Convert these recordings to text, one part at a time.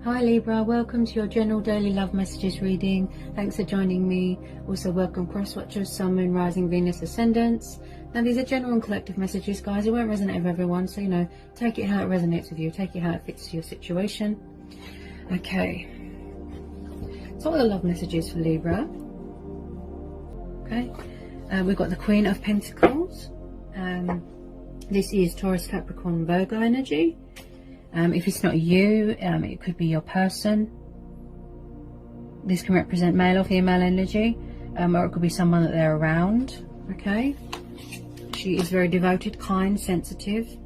Hi Libra, welcome to your general daily love messages reading. Thanks for joining me. Also welcome cross watchers, Sun, Moon, Rising, Venus, Ascendants. Now these are general and collective messages, guys. It won't resonate with everyone, so take it how it resonates with you. Take it how it fits your situation. Okay. So what are the love messages for Libra? Okay. We've got the Queen of Pentacles. This is Taurus, Capricorn, Virgo energy. If it's not you, it could be your person. This can represent male or female energy, or it could be someone that they're around. Okay. She is very devoted, kind, sensitive.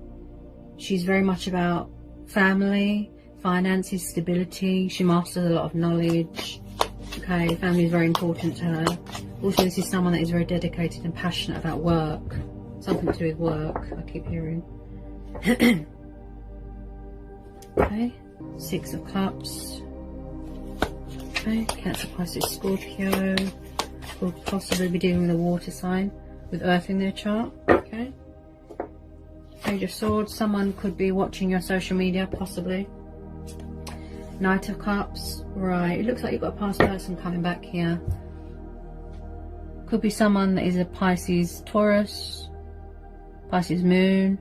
She's very much about family, finances, stability. She masters a lot of knowledge. Okay, family is very important to her. Also, this is someone that is very dedicated and passionate about work. Something to do with work, I keep hearing. Okay, Six of Cups. Okay, Cancer, Pisces, Scorpio. Will possibly be dealing with a water sign with Earth in their chart. Okay. Page of Swords. Someone could be watching your social media, possibly. Knight of Cups. Right, it looks like you've got a past person coming back here. Could be someone that is a Pisces, Taurus, Pisces Moon.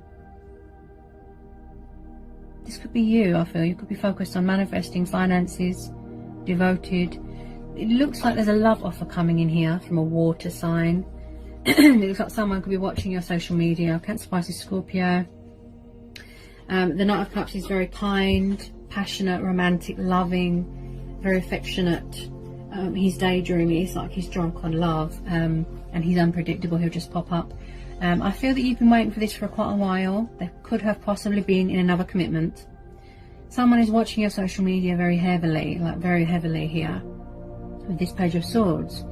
This could be you, I feel. You could be focused on manifesting, finances, devoted. It looks like there's a love offer coming in here from a water sign. It looks like someone could be watching your social media. Cancer, Pisces, Scorpio. The Knight of Cups is very kind, passionate, romantic, loving, very affectionate. He's daydreaming. It's like he's drunk on love, and he's unpredictable. He'll just pop up. I feel that you've been waiting for this for quite a while. There could have possibly been in another commitment. Someone is watching your social media very heavily, like very heavily here with this Page of Swords.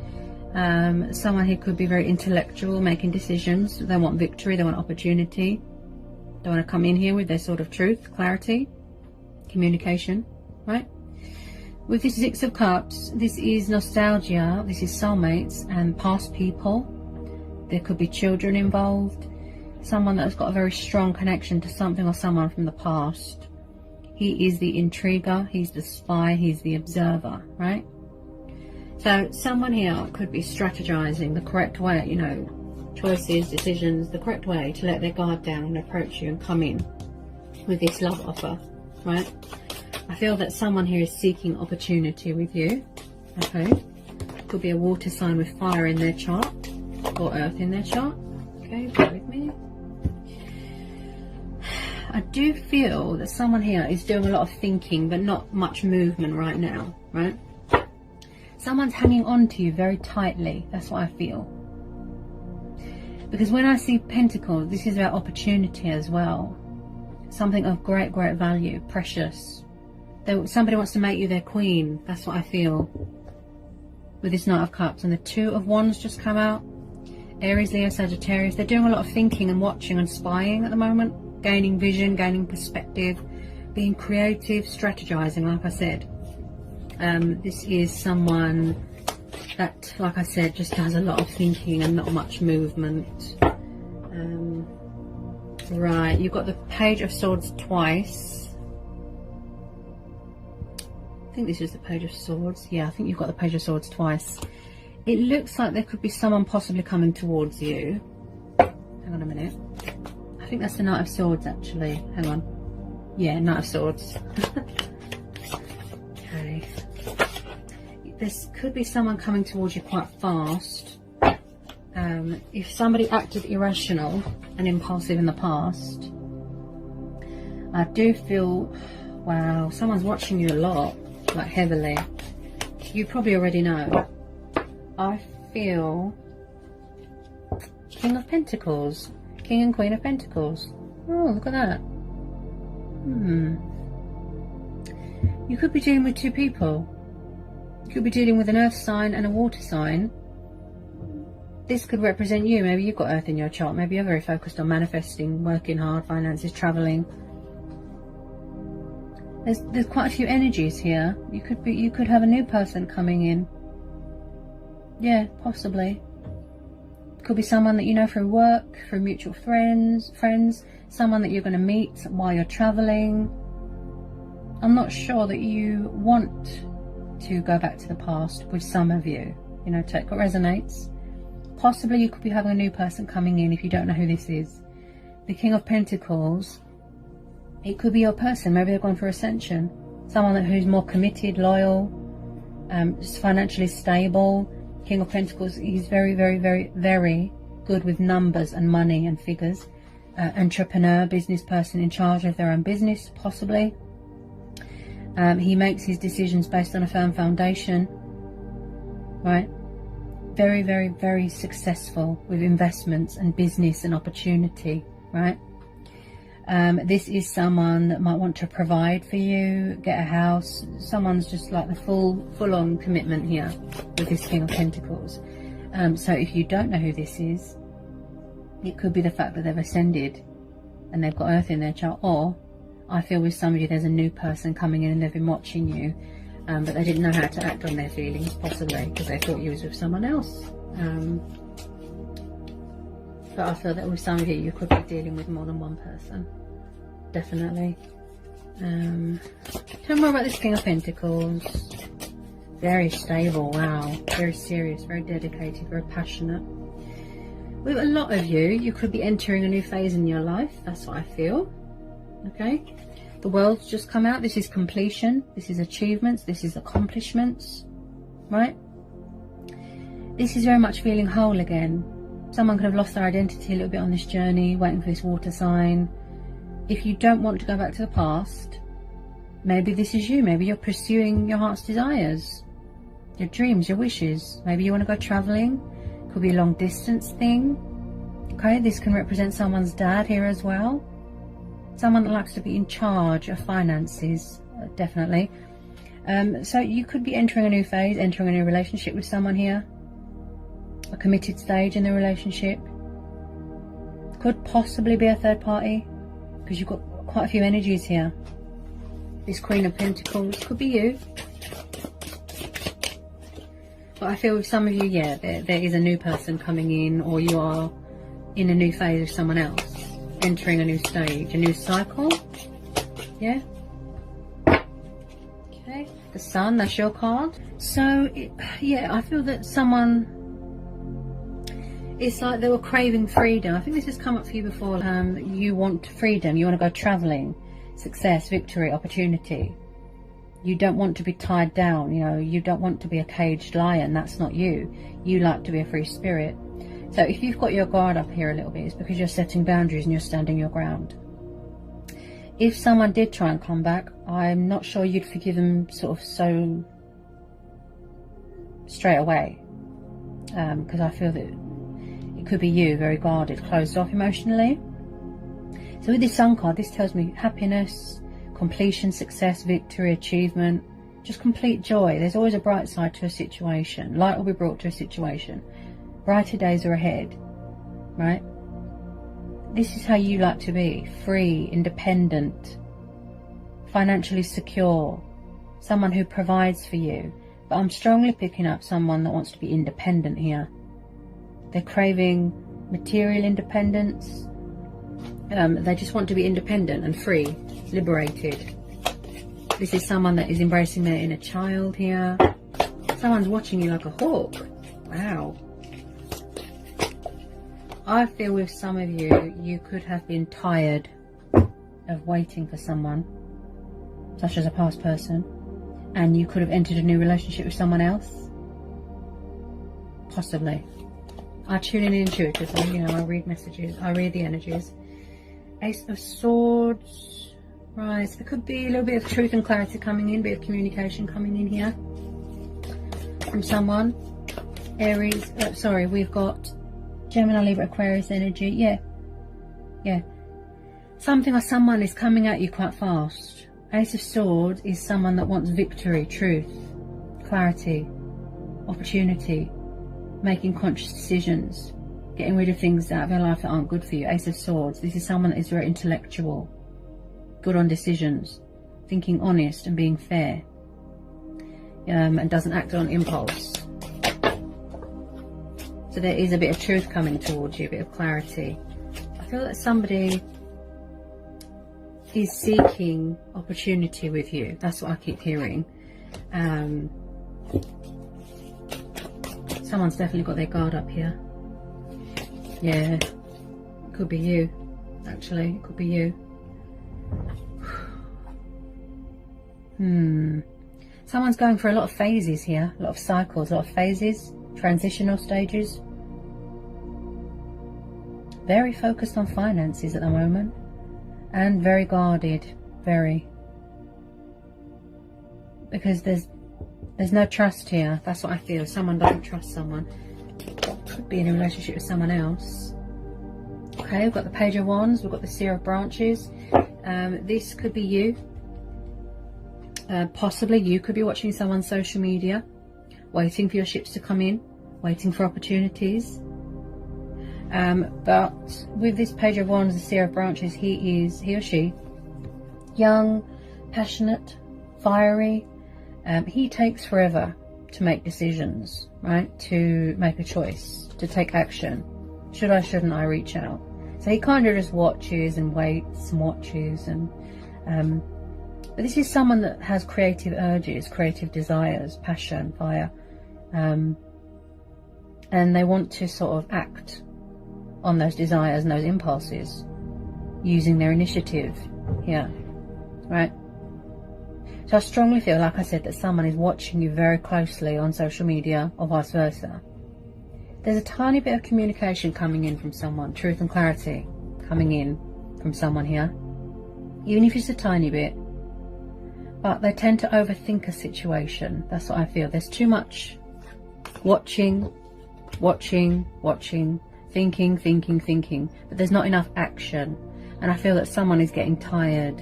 Someone here could be very intellectual, making decisions. They want victory, they want opportunity. They want to come in here with their sort of truth, clarity, communication, right? With this Six of Cups, this is nostalgia, this is soulmates and past people. There could be children involved. Someone that's got a very strong connection to something or someone from the past. He is the intriguer, he's the spy, he's the observer, right? So someone here could be strategizing the correct way, choices, decisions, the correct way to let their guard down and approach you and come in with this love offer, right? I feel that someone here is seeking opportunity with you, okay? Could be a water sign with fire in their chart or Earth in their chart. Okay, bear with me. I do feel that someone here is doing a lot of thinking but not much movement right now, right? Someone's hanging on to you very tightly. That's what I feel. Because when I see Pentacles, this is about opportunity as well. Something of great, great value, precious. Somebody wants to make you their queen. That's what I feel. With this Knight of Cups and the Two of Wands just come out. Aries, Leo, Sagittarius. They're doing a lot of thinking and watching and spying at the moment. Gaining vision, gaining perspective, being creative, strategizing, like I said. This is someone that, like I said, just does a lot of thinking and not much movement. Right, you've got the Page of Swords twice. I think this is the Page of Swords. Yeah, I think you've got the Page of Swords twice. It looks like there could be someone possibly coming towards you. Hang on a minute. I think that's the Knight of Swords, actually. Hang on. Yeah, Knight of Swords. Okay. There could be someone coming towards you quite fast. If somebody acted irrational and impulsive in the past, I do feel, wow, someone's watching you a lot, like heavily. You probably already know. I feel King of Pentacles. King and Queen of Pentacles. Oh, look at that. You could be dealing with two people. You could be dealing with an earth sign and a water sign. This could represent you. Maybe you've got earth in your chart. Maybe you're very focused on manifesting, working hard, finances, traveling. There's quite a few energies here. You could have a new person coming in. Yeah, possibly. Could be someone that you know through work, through mutual friends, someone that you're going to meet while you're traveling. I'm not sure that you want to go back to the past with some of you. You know, take what resonates. Possibly you could be having a new person coming in if you don't know who this is. The King of Pentacles, it could be your person. Maybe they've gone for ascension. Someone who's more committed, loyal, just financially stable. King of Pentacles, he's very, very, very, very good with numbers and money and figures. Entrepreneur, business person in charge of their own business, possibly. He makes his decisions based on a firm foundation, right? Very, very, very successful with investments and business and opportunity, right? This is someone that might want to provide for you, get a house. Someone's just like the full-on commitment here with this King of Pentacles. So if you don't know who this is, it could be the fact that they've ascended and they've got Earth in their chart, or I feel with some of you there's a new person coming in and they've been watching you, but they didn't know how to act on their feelings, possibly because they thought you was with someone else. But I feel that with some of you could be dealing with more than one person, definitely. Tell me more about this King of Pentacles. Very stable, wow, very serious, very dedicated, very passionate. With a lot of you, you could be entering a new phase in your life. That's what I feel. Okay, the World's just come out. This is completion, this is achievements, this is accomplishments, right? This is very much feeling whole again. Someone could have lost their identity a little bit on this journey, waiting for this water sign. If you don't want to go back to the past, maybe this is you. Maybe you're pursuing your heart's desires, your dreams, your wishes. Maybe you want to go traveling. Could be a long distance thing. Okay, this can represent someone's dad here as well. Someone that likes to be in charge of finances, definitely. So you could be entering a new phase, entering a new relationship with someone here. A committed stage in the relationship. Could possibly be a third party, because you've got quite a few energies here. This Queen of Pentacles could be you. But I feel with some of you, yeah, there is a new person coming in, or you are in a new phase with someone else. Entering a new stage, a new cycle. Yeah. Okay. The Sun, that's your card. So, yeah, I feel that someone, it's like they were craving freedom. I think this has come up for you before. You want freedom. You want to go traveling. Success, victory, opportunity. You don't want to be tied down, you know, you don't want to be a caged lion. That's not you. You like to be a free spirit. So if you've got your guard up here a little bit, it's because you're setting boundaries and you're standing your ground. If someone did try and come back, I'm not sure you'd forgive them sort of so straight away. Because I feel that it could be you, very guarded, closed off emotionally. So with this Sun card, this tells me happiness, completion, success, victory, achievement, just complete joy. There's always a bright side to a situation. Light will be brought to a situation. Brighter days are ahead, right? This is how you like to be. Free, independent, financially secure, someone who provides for you. But I'm strongly picking up someone that wants to be independent here. They're craving material independence. They just want to be independent and free, liberated. This is someone that is embracing their inner child here. Someone's watching you like a hawk. Wow. I feel with some of you, you could have been tired of waiting for someone, such as a past person, and you could have entered a new relationship with someone else. Possibly. I tune in intuitively, you know, I read messages, I read the energies. Ace of Swords, right, so there could be a little bit of truth and clarity coming in, a bit of communication coming in here from someone. Aries, we've got Gemini, Libra, Aquarius energy, yeah. Something or someone is coming at you quite fast. Ace of Swords is someone that wants victory, truth, clarity, opportunity, making conscious decisions. Getting rid of things out of your life that aren't good for you. Ace of Swords. This is someone that is very intellectual. Good on decisions. Thinking honest and being fair. And doesn't act on impulse. So there is a bit of truth coming towards you. A bit of clarity. I feel that somebody is seeking opportunity with you. That's what I keep hearing. Someone's definitely got their guard up here. Yeah, it could be you, actually. It could be you. Someone's going for a lot of phases here, a lot of cycles, a lot of phases, transitional stages. Very focused on finances at the moment, and very guarded, very. Because there's no trust here. That's what I feel. Someone doesn't trust someone. Could be in a relationship with someone else. Okay, we've got the Page of Wands, we've got the Seer of Branches. This could be you. Possibly you could be watching someone's social media, waiting for your ships to come in, waiting for opportunities. But with this Page of Wands, the Seer of Branches, he or she, young, passionate, fiery. He takes forever to make decisions, right? To make a choice, to take action. Should I, shouldn't I reach out? So he kind of just watches and waits and watches. And but this is someone that has creative urges, creative desires, passion, fire. And they want to sort of act on those desires and those impulses using their initiative here, right? So I strongly feel, like I said, that someone is watching you very closely on social media or vice versa. There's a tiny bit of communication coming in from someone, truth and clarity coming in from someone here, even if it's a tiny bit. But they tend to overthink a situation. That's what I feel. There's too much watching, thinking, but there's not enough action. And I feel that someone is getting tired.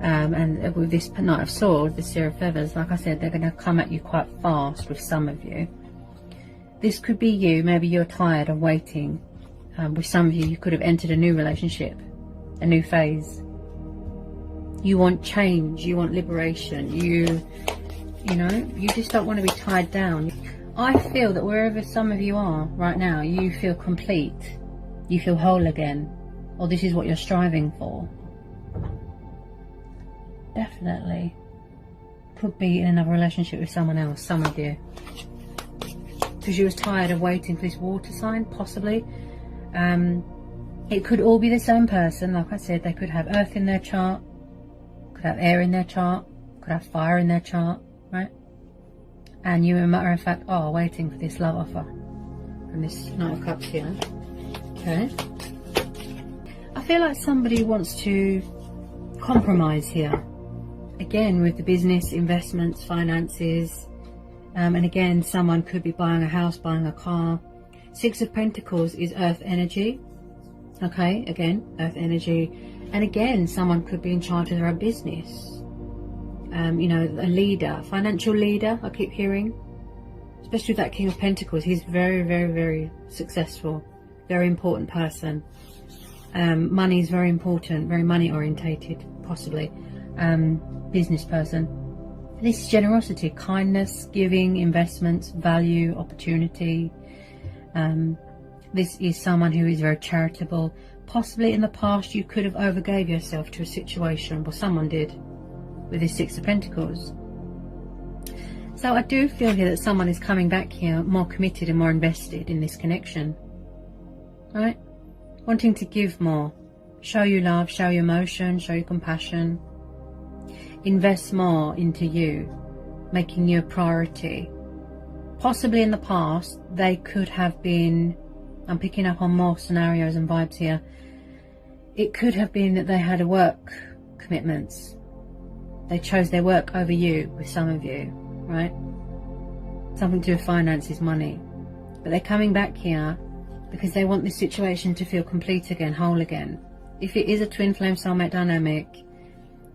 And with this Knight of Swords, the Seer of Feathers, like I said, they're going to come at you quite fast with some of you. This could be you. Maybe you're tired of waiting. With some of you, you could have entered a new relationship, a new phase. You want change, you want liberation, you know, you just don't want to be tied down. I feel that wherever some of you are right now, you feel complete, you feel whole again, or this is what you're striving for. Definitely. Could be in another relationship with someone else, some of you. Because you was tired of waiting for this water sign, possibly. It could all be the same person. Like I said, they could have earth in their chart, could have air in their chart, could have fire in their chart, right? And you, as a matter of fact, are waiting for this love offer from this Knight of Cups here. Okay. I feel like somebody wants to compromise here. Again, with the business, investments, finances. And again, someone could be buying a house, buying a car. Six of Pentacles is earth energy. Okay, again, earth energy. And again, someone could be in charge of their own business. You know, a leader, financial leader, I keep hearing. Especially with that King of Pentacles. He's very, very, very successful. Very important person. Money is very important, very money orientated, possibly. Business person. This is generosity, kindness, giving, investments, value, opportunity. This is someone who is very charitable. Possibly in the past you could have overgave yourself to a situation, or someone did, with this Six of Pentacles. So I do feel here that someone is coming back here more committed and more invested in this connection. Right? Wanting to give more. Show you love, show you emotion, show you compassion. Invest more into you, making you a priority. Possibly in the past, they could have been, I'm picking up on more scenarios and vibes here. It could have been that they had a work commitments. They chose their work over you, with some of you, right? Something to do with finances, money. But they're coming back here because they want this situation to feel complete again, whole again. If it is a twin flame soulmate dynamic,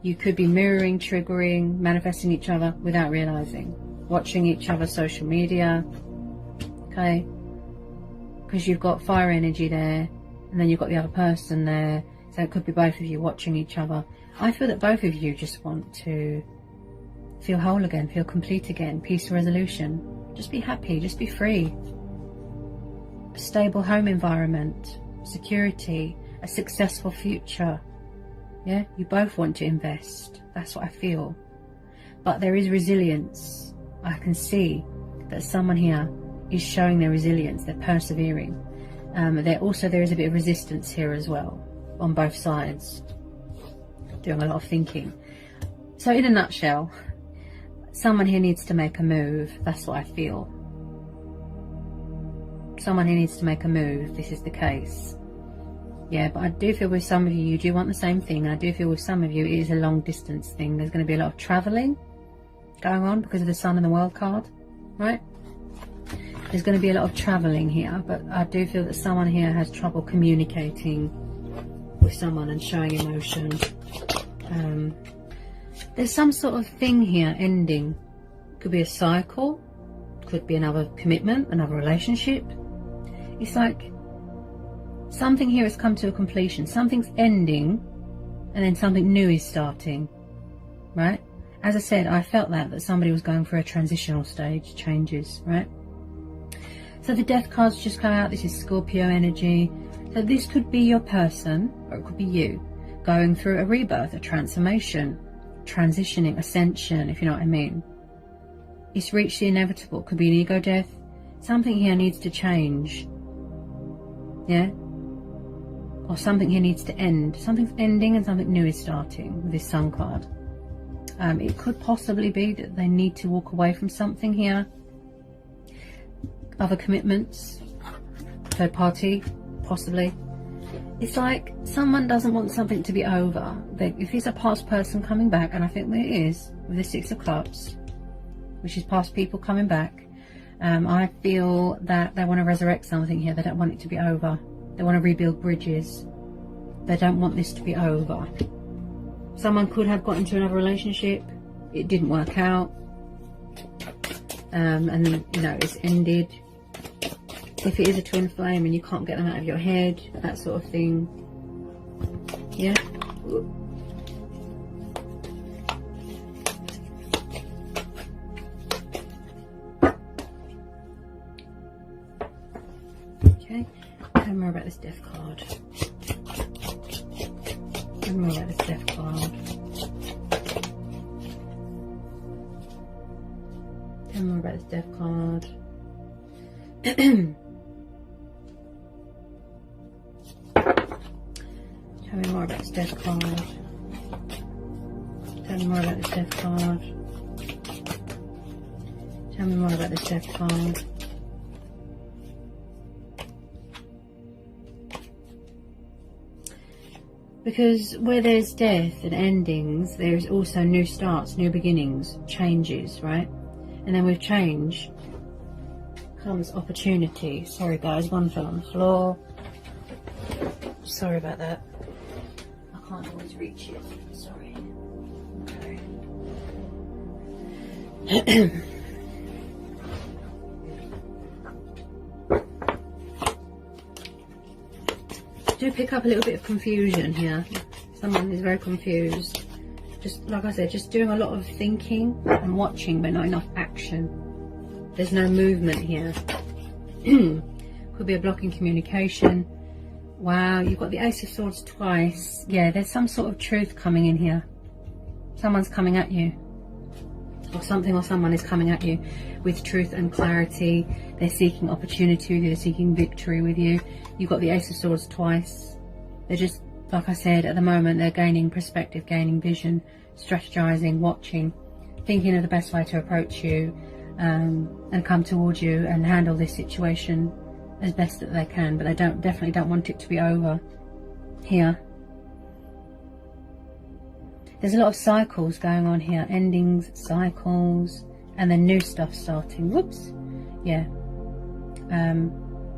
you could be mirroring, triggering, manifesting each other without realizing. Watching each other's social media, okay? Because you've got fire energy there, and then you've got the other person there. So it could be both of you watching each other. I feel that both of you just want to feel whole again, feel complete again, peace, resolution. Just be happy, just be free. A stable home environment, security, a successful future. Yeah, you both want to invest. That's what I feel. But there is resilience. I can see that someone here is showing their resilience. They're persevering. There is a bit of resistance here as well, on both sides. Doing a lot of thinking. So in a nutshell, someone here needs to make a move. That's what I feel. Someone here needs to make a move. This is the case. Yeah, but I do feel with some of you, you do want the same thing. And I do feel with some of you, it is a long distance thing. There's going to be a lot of travelling going on because of the Sun and the World card, right? There's going to be a lot of travelling here, but I do feel that someone here has trouble communicating with someone and showing emotion. There's some sort of thing here ending. Could be a cycle, could be another commitment, another relationship. It's like something here has come to a completion. Something's ending and then something new is starting, right? As I said, I felt that somebody was going through a transitional stage, changes, right? So the death cards just come out. This is Scorpio energy. So this could be your person, or it could be you, going through a rebirth, a transformation, transitioning, ascension, if you know what I mean. It's reached the inevitable. Could be an ego death. Something here needs to change. Yeah? Or something here needs to end. Something's ending and something new is starting with this Sun card. It could possibly be that they need to walk away from something here. Other commitments. Third party, possibly. It's like someone doesn't want something to be over. If it's a past person coming back, and I think that it is, with the Six of Cups, which is past people coming back, I feel that they want to resurrect something here. They don't want it to be over. They want to rebuild bridges. They don't want this to be over. Someone could have got into another relationship. It didn't work out. And, you know, it's ended. If it is a twin flame and you can't get them out of your head, that sort of thing. Yeah. Okay. Tell me more about this death card. Tell me more about this death card. Tell me more about this death card. Tell me more about this death card. Tell me more about this death card. Tell me more about this death card. Because where there's death and endings, there's also new starts, new beginnings, changes, right? And then with change comes opportunity. Sorry guys, one fell on the floor. Sorry about that. I can't always reach it. Sorry. Okay. Do pick up a little bit of confusion here. Someone is very confused. Just like I said, just doing a lot of thinking and watching, but not enough action. There's no movement here. Could be a block in communication. Wow, you've got the Ace of Swords twice. Yeah, there's some sort of truth coming in here. Someone's coming at you. Or something or someone is coming at you with truth and clarity. They're seeking opportunity with you. They're seeking victory with you. You've got the Ace of Swords twice. They're just, like I said, at the moment, they're gaining perspective, gaining vision, strategizing, watching, thinking of the best way to approach you. And come towards you and handle this situation as best that they can, but they definitely don't want it to be over here. There's a lot of cycles going on here, endings, cycles, and then new stuff starting. Whoops. Yeah.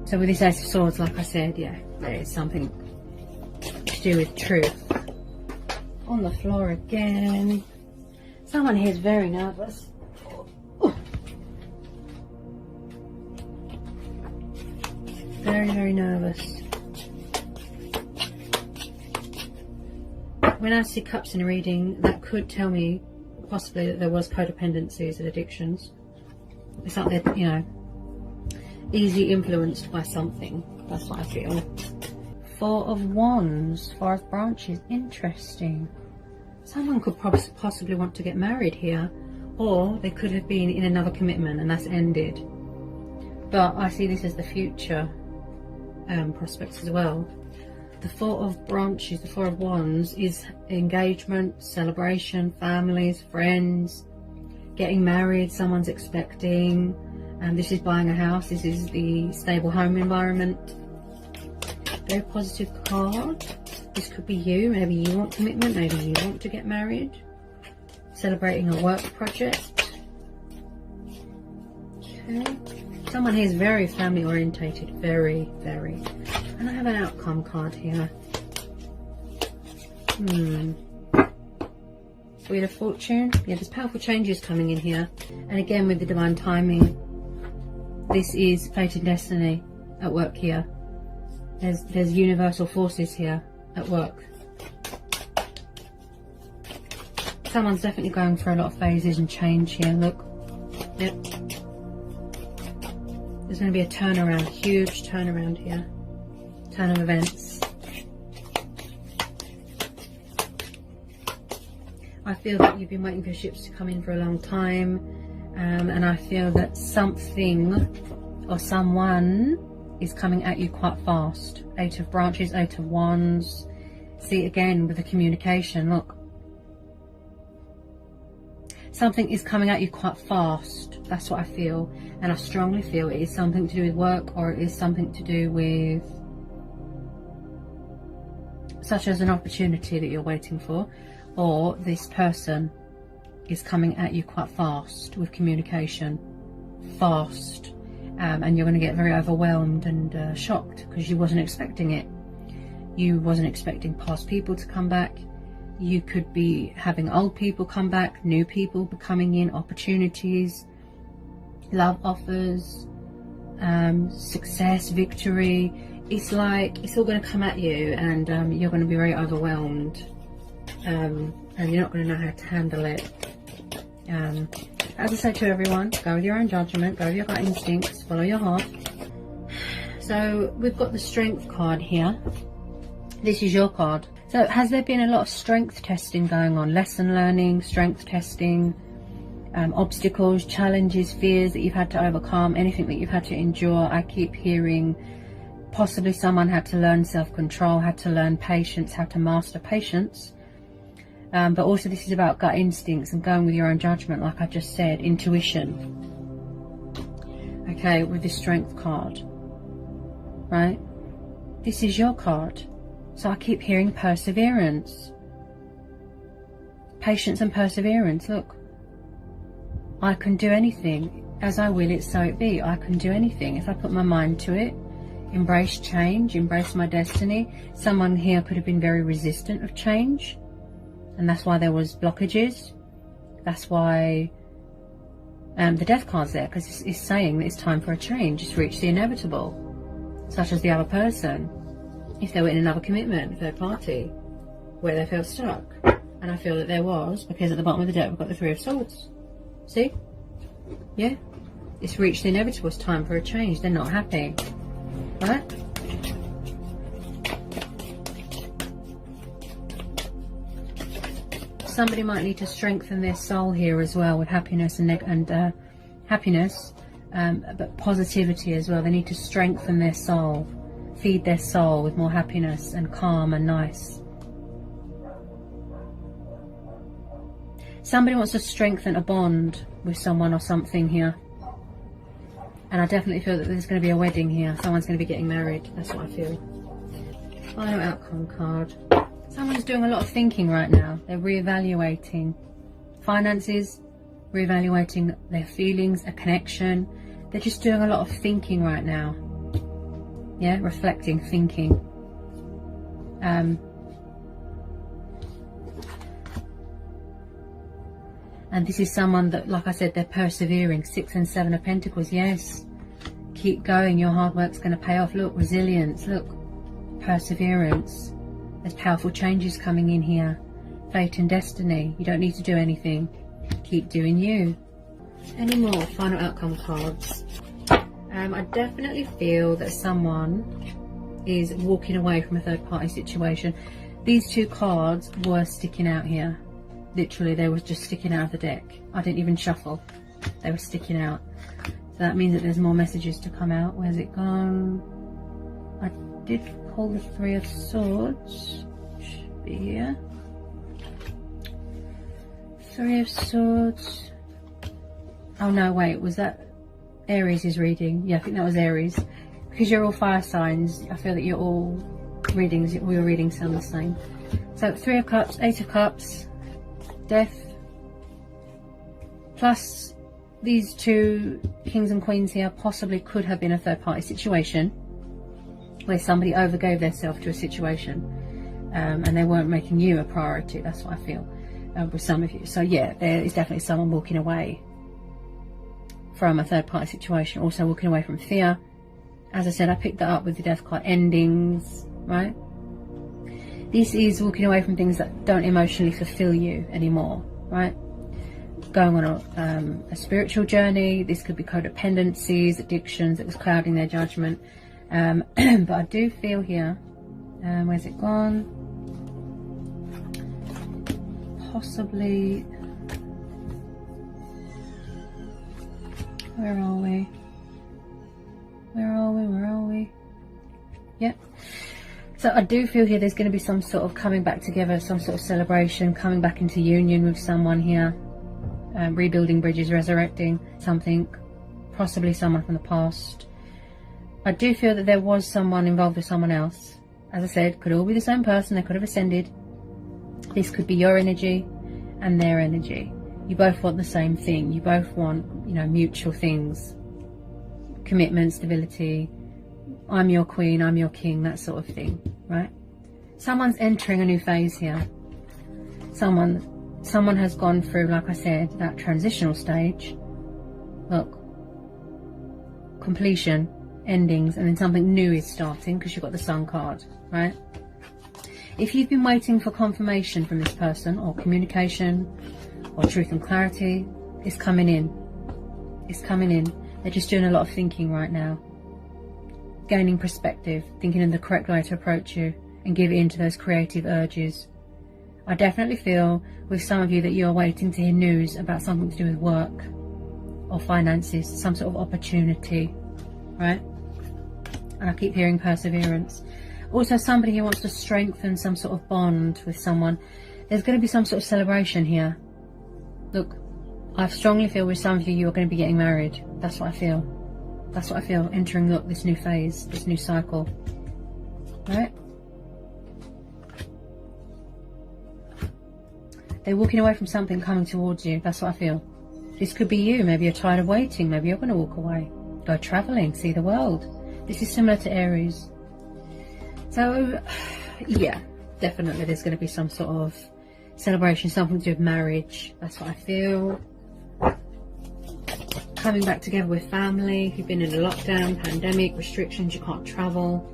So with this Ace of Swords, like I said, yeah, there is something to do with truth. On the floor again. Someone here is very nervous. Very, very nervous. When I see cups in a reading, that could tell me possibly that there was codependencies and addictions. It's like they're, you know, easily influenced by something. That's what I feel. Four of Wands, Four of Branches. Interesting. Someone could possibly want to get married here, or they could have been in another commitment and that's ended. But I see this as the future prospects as well. The Four of Branches, the Four of Wands, is engagement, celebration, families, friends, getting married, someone's expecting, and this is buying a house. This is the stable home environment. Very positive card. This could be you. Maybe you want commitment, maybe you want to get married, celebrating a work project. Okay. Someone here is very family orientated, very. And I have an outcome card here. Wheel of Fortune. Yeah, there's powerful changes coming in here. And again, with the divine timing, this is fate and destiny at work here. There's universal forces here at work. Someone's definitely going through a lot of phases and change here. Look. Yep. There's going to be a turnaround, huge turnaround here. Turn of events. I feel that you've been waiting for ships to come in for a long time, and I feel that something or someone is coming at you quite fast. Eight of Branches, Eight of Wands. See, again with the communication, look. Something is coming at you quite fast. That's what I feel, and I strongly feel it is something to do with work, or it is something to do with, such as an opportunity that you're waiting for, or this person is coming at you quite fast with communication. Fast. And you're going to get very overwhelmed and shocked because you wasn't expecting it. You wasn't expecting past people to come back. You could be having old people come back, new people coming in, opportunities, love offers, success, victory. It's like it's all going to come at you, and you're going to be very overwhelmed, and you're not going to know how to handle it. As I say to everyone, go with your own judgment, go with your gut instincts, follow your heart. So we've got the Strength card here. This is your card. So has there been a lot of strength testing going on? Lesson learning, strength testing, obstacles, challenges, fears that you've had to overcome, anything that you've had to endure? I keep hearing possibly someone had to learn self-control, had to learn patience, how to master patience. But also this is about gut instincts and going with your own judgment, like I just said, intuition. Okay, with this Strength card, right? This is your card. So I keep hearing perseverance. Patience and perseverance. Look, I can do anything. As I will it, so it be. I can do anything if I put my mind to it. Embrace change, embrace my destiny. Someone here could have been very resistant of change, and that's why there was blockages. That's why the Death card's there, because it's saying that it's time for a change. It's reached the inevitable, such as the other person. If they were in another commitment, third party, where they felt stuck. And I feel that there was, because at the bottom of the deck we've got the Three of Swords. See? Yeah? It's reached the inevitable. It's time for a change. They're not happy. Right? Somebody might need to strengthen their soul here as well with happiness and happiness, but positivity as well. They need to strengthen their soul, feed their soul with more happiness and calm and nice. Somebody wants to strengthen a bond with someone or something here. And I definitely feel that there's going to be a wedding here. Someone's going to be getting married. That's what I feel. Final outcome card. Someone's doing a lot of thinking right now. They're reevaluating finances, reevaluating their feelings, a connection. They're just doing a lot of thinking right now. Yeah, reflecting, thinking. And this is someone that, like I said, they're persevering. 6 and 7 of Pentacles, yes. Keep going, your hard work's going to pay off. Look, resilience, look, perseverance. There's powerful changes coming in here. Fate and destiny. You don't need to do anything. Keep doing you. Any more final outcome cards? I definitely feel that someone is walking away from a third party situation. These two cards were sticking out here. Literally, they were just sticking out of the deck. I didn't even shuffle. They were sticking out. So that means that there's more messages to come out. Where's it gone? I did pull the Three of Swords. Should be here. Three of Swords. Oh no, wait, was that Aries' reading? Yeah, I think that was Aries. Because you're all fire signs, I feel that you're all readings, all your readings sound the same. So Three of Cups, Eight of Cups, Death, plus these two kings and queens here possibly could have been a third party situation where somebody overgave themselves to a situation, and they weren't making you a priority. That's what I feel with some of you. So yeah, there is definitely someone walking away from a third party situation, also walking away from fear. As I said, I picked that up with the Death card, endings, right? This is walking away from things that don't emotionally fulfill you anymore, right? Going on a spiritual journey. This could be codependencies, addictions that was clouding their judgment. But I do feel here, where's it gone? Possibly, where are we? Where are we? Where are we? Yep. So I do feel here there's going to be some sort of coming back together, some sort of celebration, coming back into union with someone here, rebuilding bridges, resurrecting something, possibly someone from the past. I do feel that there was someone involved with someone else. As I said, could all be the same person, they could have ascended. This could be your energy and their energy. You both want the same thing. You both want, you know, mutual things. Commitment, stability. I'm your queen, I'm your king, that sort of thing, right? Someone's entering a new phase here. Someone has gone through, like I said, that transitional stage. Look, completion, endings, and then something new is starting because you've got the Sun card, right? If you've been waiting for confirmation from this person, or communication, or truth and clarity, it's coming in. It's coming in. They're just doing a lot of thinking right now. Gaining perspective, thinking in the correct way to approach you and give in to those creative urges. I definitely feel with some of you that you're waiting to hear news about something to do with work or finances, some sort of opportunity, right? And I keep hearing perseverance. Also somebody who wants to strengthen some sort of bond with someone. There's going to be some sort of celebration here. Look, I strongly feel with some of you, you're going to be getting married. That's what I feel. That's what I feel, entering, look, this new phase, this new cycle, right? They're walking away from something coming towards you. That's what I feel. This could be you. Maybe you're tired of waiting. Maybe you're going to walk away. Go traveling, see the world. This is similar to Aries. So, yeah, definitely there's going to be some sort of celebration, something to do with marriage. That's what I feel. Coming back together with family. You've been in a lockdown, pandemic, restrictions, you can't travel.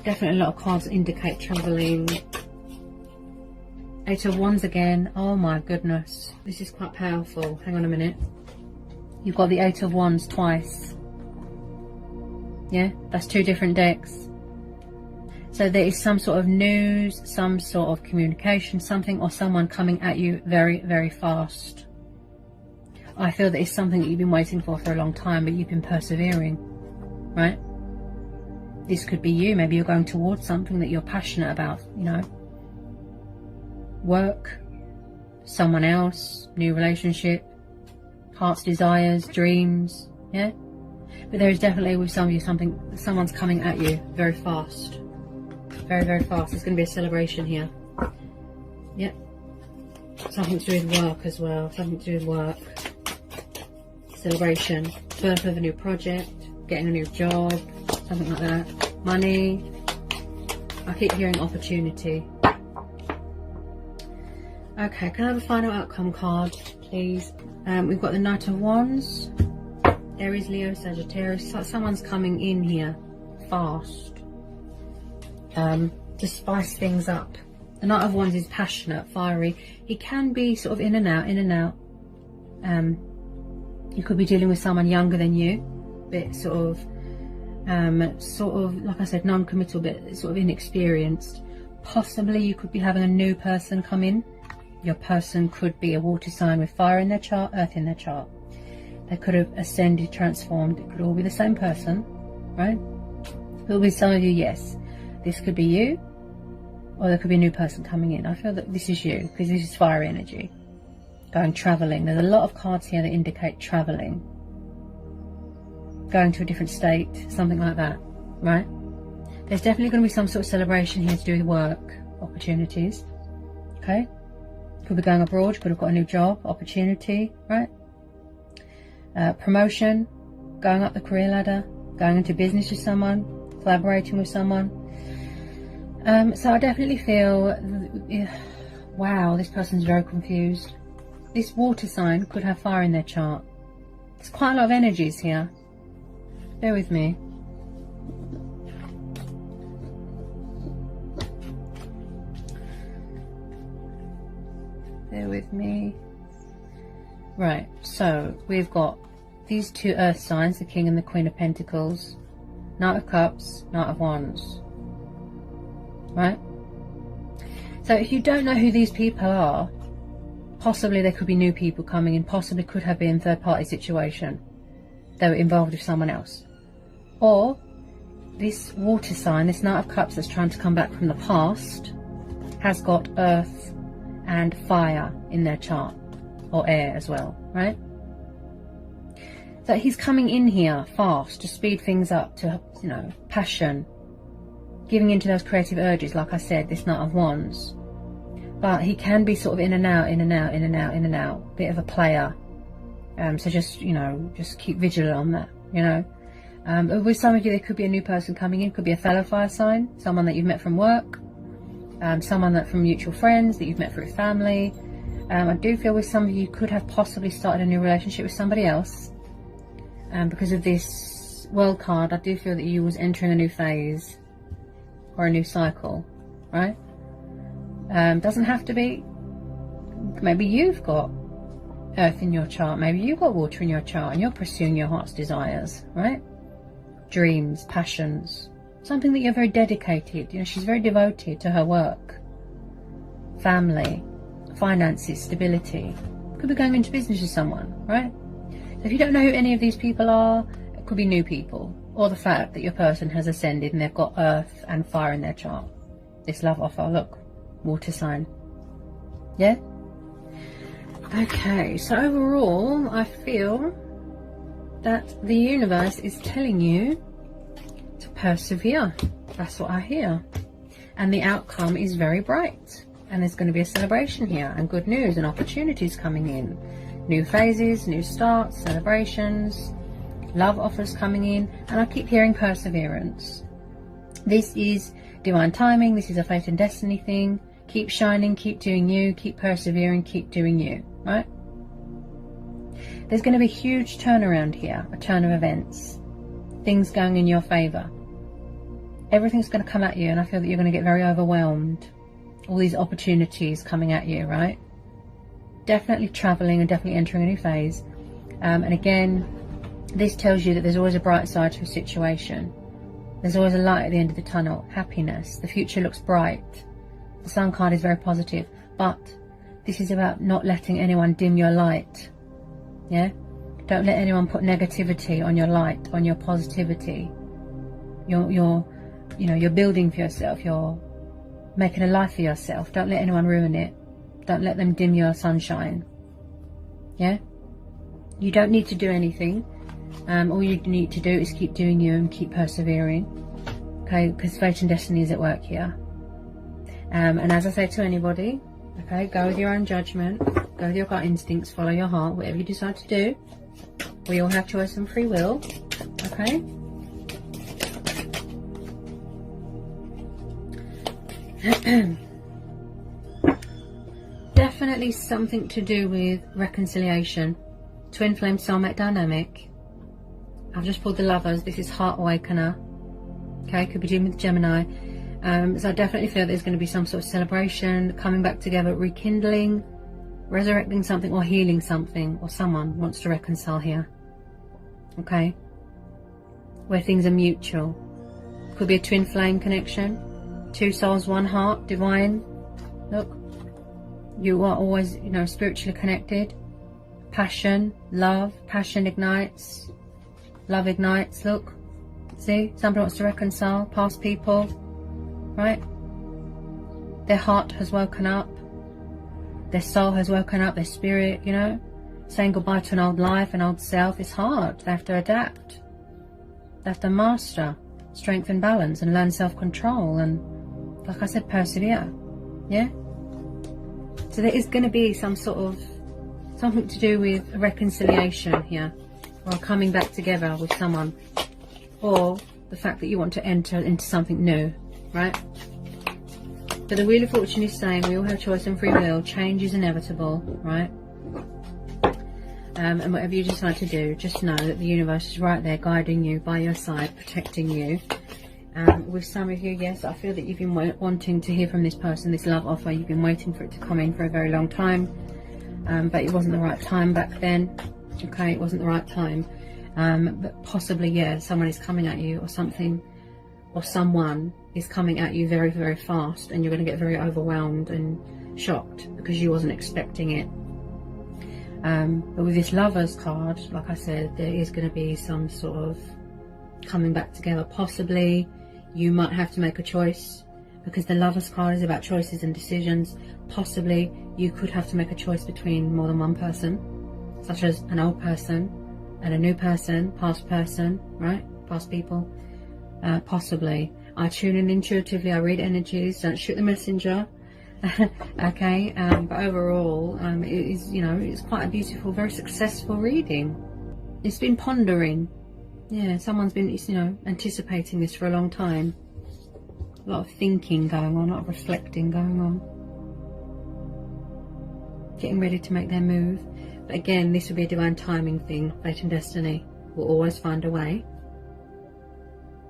Definitely a lot of cards that indicate traveling. Eight of Wands again. Oh my goodness. This is quite powerful. Hang on a minute. You've got the Eight of Wands twice. Yeah, that's two different decks. So there is some sort of news, some sort of communication, something or someone coming at you very, very fast. I feel that it's something that you've been waiting for a long time, but you've been persevering, right? This could be you. Maybe you're going towards something that you're passionate about, you know. Work, someone else, new relationship, heart's desires, dreams, yeah? But there is definitely with some of you someone's coming at you very fast. Very, very fast. There's going to be a celebration here. Yep. Something to do with work as well. Something to do with work. Celebration. Birth of a new project. Getting a new job. Something like that. Money. I keep hearing opportunity. Okay, can I have a final outcome card, please? We've got the Knight of Wands. Aries, Leo, Sagittarius. Someone's coming in here fast. To spice things up. The Knight of Wands is passionate, fiery. He can be sort of in and out, in and out. You could be dealing with someone younger than you, a bit sort of sort of, like I said, non-committal, but sort of inexperienced. Possibly you could be having a new person come in. Your person could be a water sign with fire in their chart, earth in their chart. They could have ascended, transformed. It could all be the same person, right? It will be some of you, yes. This could be you, or there could be a new person coming in. I feel that this is you, because this is fire energy. Going travelling. There's a lot of cards here that indicate travelling. Going to a different state, something like that, right? There's definitely going to be some sort of celebration here to do with work opportunities, okay? Could be going abroad, could have got a new job, opportunity, right? Promotion, going up the career ladder, going into business with someone, collaborating with someone. So I definitely feel, wow, this person's very confused. This water sign could have fire in their chart. There's quite a lot of energies here. Bear with me. Bear with me. Right, so we've got these two earth signs, the King and the Queen of Pentacles, Knight of Cups, Knight of Wands. Right? So if you don't know who these people are, possibly there could be new people coming in, possibly could have been third-party situation. They were involved with someone else. Or this water sign, this Knight of Cups that's trying to come back from the past, has got earth and fire in their chart, or air as well, right? So he's coming in here fast to speed things up, to, you know, passion, giving into those creative urges, like I said, this Knight of Wands. But he can be sort of in and out, in and out, in and out, in and out, bit of a player. So just, you know, just keep vigilant on that, you know. With some of you, there could be a new person coming in, could be a fellow fire sign, someone that you've met from work, someone that from mutual friends that you've met through family. I do feel with some of you could have possibly started a new relationship with somebody else. Because of this World card, I do feel that you was entering a new phase or a new cycle, right? Doesn't have to be. Maybe you've got earth in your chart, maybe you've got water in your chart and you're pursuing your heart's desires, right? Dreams, passions, something that you're very dedicated. You know, she's very devoted to her work, family, finances, stability. Could be going into business with someone, right? So if you don't know who any of these people are, it could be new people, or the fact that your person has ascended and they've got earth and fire in their chart. This love offer, look, water sign. Yeah? Okay, so overall, I feel that the universe is telling you to persevere. That's what I hear. And the outcome is very bright. And there's going to be a celebration here, and good news and opportunities coming in. New phases, new starts, celebrations, love offers coming in. And I keep hearing perseverance. This is divine timing. This is a fate and destiny thing. Keep shining, keep doing you, keep persevering, keep doing you, right? There's going to be a huge turnaround here, a turn of events, things going in your favour. Everything's going to come at you, and I feel that you're going to get very overwhelmed. All these opportunities coming at you, right? Definitely travelling and definitely entering a new phase. And again, this tells you that there's always a bright side to a situation. There's always a light at the end of the tunnel. Happiness. The future looks bright. The Sun card is very positive. But this is about not letting anyone dim your light. Yeah? Don't let anyone put negativity on your light, on your positivity. You're building for yourself. You're making a life for yourself. Don't let anyone ruin it. Don't let them dim your sunshine. Yeah? You don't need to do anything. All you need to do is keep doing you and keep persevering. Okay? Because fate and destiny is at work here. And as I say to anybody, okay, go with your own judgment. Go with your gut instincts. Follow your heart. Whatever you decide to do. We all have choice and free will. Okay? Definitely something to do with reconciliation. Twin flame soulmate dynamic. I've just pulled the Lovers. This is Heart Awakener. Okay, could be dealing with Gemini. So I definitely feel there's going to be some sort of celebration, coming back together, rekindling, resurrecting something, or healing something, or someone wants to reconcile here. Okay. where things are mutual. Could be a twin flame connection, 2 souls, 1 heart, divine. Look, you are always, you know, spiritually connected. Passion, love, passion ignites, love ignites. Look, see, somebody wants to reconcile past people, right? Their heart has woken up, their soul has woken up, their spirit, you know. Saying goodbye to an old life, an old self is hard. They have to adapt. They have to master strength and balance and learn self-control and, like I said, persevere. Yeah? So there is going to be some sort of, something to do with a reconciliation here, or coming back together with someone, or the fact that you want to enter into something new, right? But the Wheel of Fortune is saying we all have choice and free will. Change is inevitable, right? And whatever you decide to do, just know that the universe is right there guiding you, by your side, protecting you. With some of you, yes, I feel that you've been wanting to hear from this person, this love offer. You've been waiting for it to come in for a very long time, but it wasn't the right time back then. Okay, it wasn't the right time. But possibly, yeah, someone is coming at you, or something, or someone is coming at you very, very fast, and you're going to get very overwhelmed and shocked because you wasn't expecting it. But with this Lovers card, like I said, there is going to be some sort of coming back together. Possibly you might have to make a choice, because the Lovers card is about choices and decisions. Possibly you could have to make a choice between more than one person, such as an old person and a new person, past person, right? Past people. Possibly. I tune in intuitively, I read energies, don't shoot the messenger. Okay, but overall, it is, you know, it's quite a beautiful, very successful reading. It's been pondering. Yeah, someone's been, you know, anticipating this for a long time. A lot of thinking going on, a lot of reflecting going on. Getting ready to make their move. But again, this will be a divine timing thing. Fate and destiny will always find a way.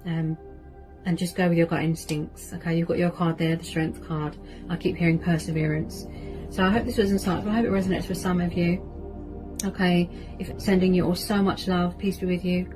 And just go with your gut instincts. Okay, you've got your card there, the Strength card. I keep hearing perseverance. So I hope this was insightful. I hope it resonates with some of you. Okay, if it's sending you all so much love, peace be with you.